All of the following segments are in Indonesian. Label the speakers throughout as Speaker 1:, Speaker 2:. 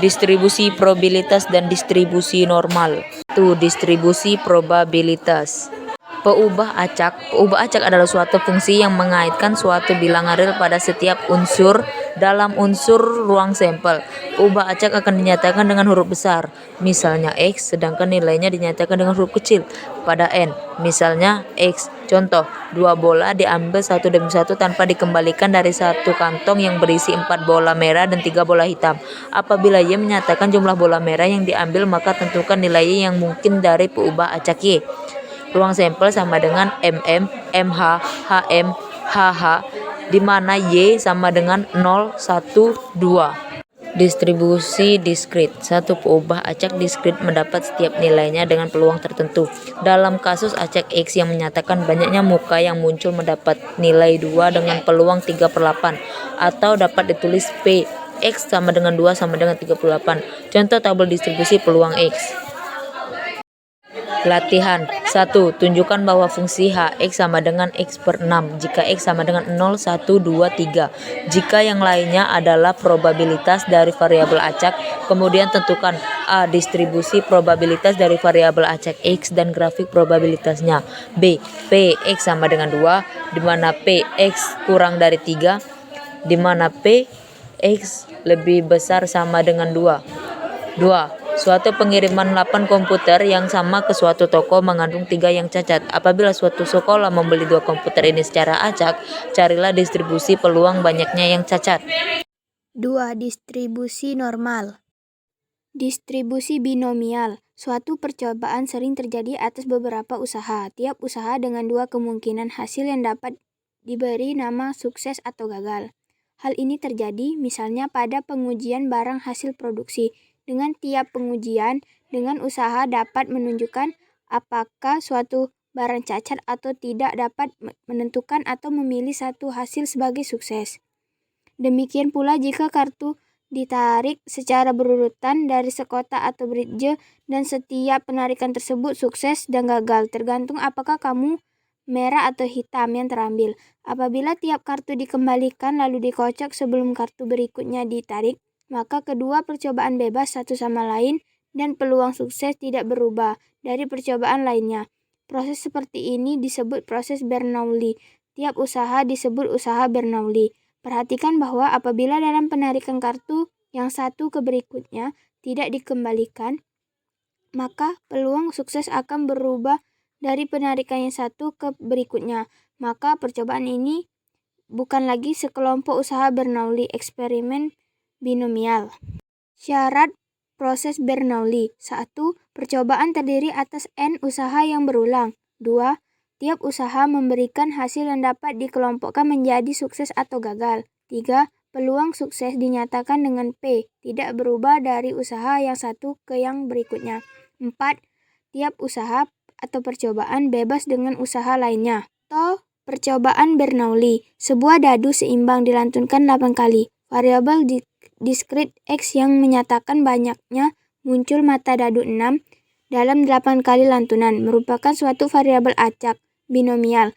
Speaker 1: Distribusi probabilitas dan distribusi normal. Distribusi probabilitas. Peubah acak adalah suatu fungsi yang mengaitkan suatu bilangan real pada setiap unsur dalam unsur ruang sampel. Peubah acak akan dinyatakan dengan huruf besar, misalnya X, sedangkan nilainya dinyatakan dengan huruf kecil pada N, misalnya X. Contoh, 2 bola diambil satu demi satu tanpa dikembalikan dari satu kantong yang berisi 4 bola merah dan 3 bola hitam. Apabila Y menyatakan jumlah bola merah yang diambil, maka tentukan nilai Y yang mungkin dari peubah acak Y. Ruang sampel sama dengan mm, mh, hm, hh, di mana Y sama dengan 0, 1, 2. Distribusi diskrit. Satu peubah acak diskrit mendapat setiap nilainya dengan peluang tertentu. Dalam kasus acak X yang menyatakan banyaknya muka yang muncul mendapat nilai 2 dengan peluang 3/8, atau dapat ditulis P, X sama dengan 2 sama dengan 38. Contoh tabel distribusi peluang X. Latihan 1. Tunjukkan bahwa fungsi Hx sama dengan X/6 jika X sama dengan 0, 1, 2, 3. Jika yang lainnya adalah probabilitas dari variabel acak, kemudian tentukan A. Distribusi probabilitas dari variabel acak X dan grafik probabilitasnya. B. P X sama dengan 2, di mana P X kurang dari 3, di mana P X lebih besar sama dengan 2. 2. Suatu pengiriman 8 komputer yang sama ke suatu toko mengandung 3 yang cacat. Apabila suatu sekolah membeli 2 komputer ini secara acak, carilah distribusi peluang banyaknya yang cacat.
Speaker 2: 2. Distribusi normal. Distribusi binomial. Suatu percobaan sering terjadi atas beberapa usaha. Tiap usaha dengan 2 kemungkinan hasil yang dapat diberi nama sukses atau gagal. Hal ini terjadi misalnya pada pengujian barang hasil produksi. Dengan tiap pengujian dengan usaha dapat menunjukkan apakah suatu barang cacat atau tidak, dapat menentukan atau memilih satu hasil sebagai sukses. Demikian pula jika kartu ditarik secara berurutan dari sekota atau bridge dan setiap penarikan tersebut sukses dan gagal, tergantung apakah kamu merah atau hitam yang terambil. Apabila tiap kartu dikembalikan lalu dikocok sebelum kartu berikutnya ditarik, maka kedua percobaan bebas satu sama lain dan peluang sukses tidak berubah dari percobaan lainnya. Proses seperti ini disebut proses Bernoulli. Tiap usaha disebut usaha Bernoulli. Perhatikan bahwa apabila dalam penarikan kartu yang satu ke berikutnya tidak dikembalikan, maka peluang sukses akan berubah dari penarikan yang satu ke berikutnya. Maka percobaan ini bukan lagi sekelompok usaha Bernoulli, eksperimen binomial. Syarat proses Bernoulli. 1. Percobaan terdiri atas N usaha yang berulang. 2. Tiap usaha memberikan hasil yang dapat dikelompokkan menjadi sukses atau gagal. 3. Peluang sukses dinyatakan dengan P, tidak berubah dari usaha yang satu ke yang berikutnya. 4. Tiap usaha atau percobaan bebas dengan usaha lainnya. Percobaan Bernoulli. Sebuah dadu seimbang dilantunkan 8 kali. Variabel diskrit X yang menyatakan banyaknya muncul mata dadu 6 dalam 8 kali lantunan merupakan suatu variabel acak binomial.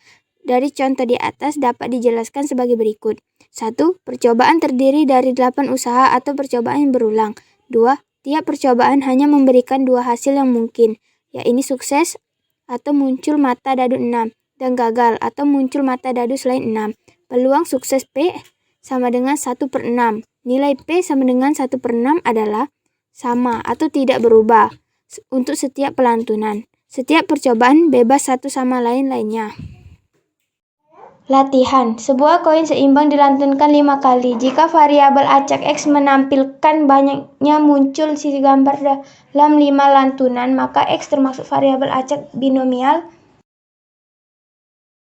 Speaker 2: Dari contoh di atas dapat dijelaskan sebagai berikut. 1. Percobaan terdiri dari 8 usaha atau percobaan yang berulang. 2. Tiap percobaan hanya memberikan 2 hasil yang mungkin, yaitu sukses atau muncul mata dadu 6 dan gagal atau muncul mata dadu selain 6. Peluang sukses P sama dengan 1/6. Nilai P sama dengan 1/6 adalah sama atau tidak berubah untuk setiap pelantunan. Setiap percobaan bebas satu sama lainnya. Latihan. Sebuah koin seimbang dilantunkan 5 kali. Jika variabel acak X menampilkan banyaknya muncul sisi gambar dalam 5 lantunan, maka X termasuk variabel acak binomial